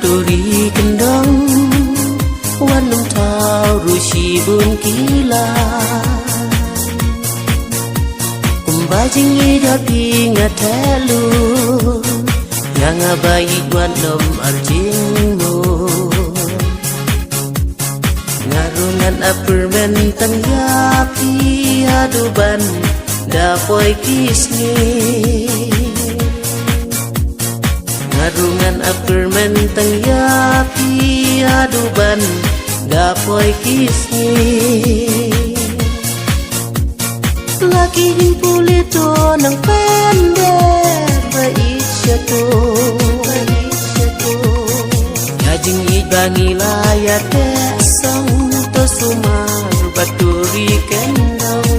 turi kendong wanum tau rushi bun kila kumbajing ida pinga telu yang abai wanum arjingmu ngarungan apermen tangyapi aduban dapoy kisni ngarungan apermen tangyapi aduban dapoy kisni lagi himpulito ng pendek bait siya to yajing ibangi layat esong to sumar baturi kendong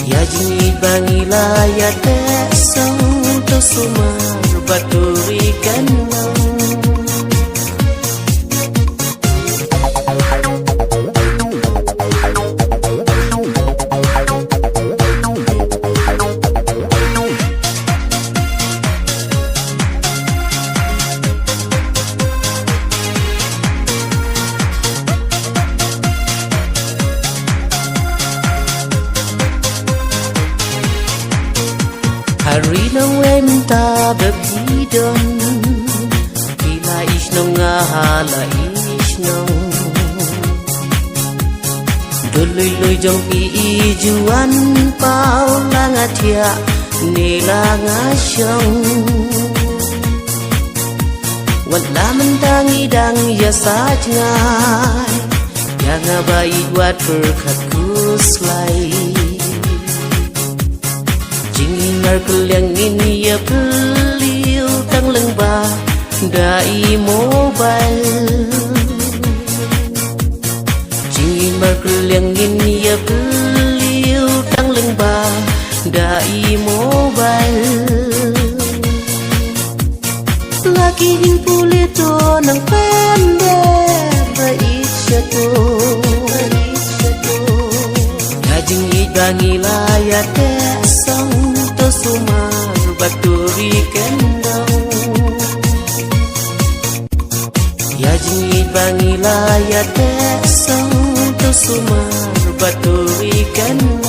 yajing ibangi layat esong to sumar baturi kendong hari nang wenta bebidon bila isnong ngahala isnong duluy-luy jong iijuan pau langatia nilangasyong wala mentang idang yasaj ngay yang abai wat berkat kuslay Jingar keliang ini ya beliau tang lengba dai mobile Jingar keliang ini ya beliau tang lengba dai mobile lagi himpulito ng pendek bait siya to Kajing ibangi layat esong to sumar baturi kendong Yajing ibangi layat esong to sumar baturi kendong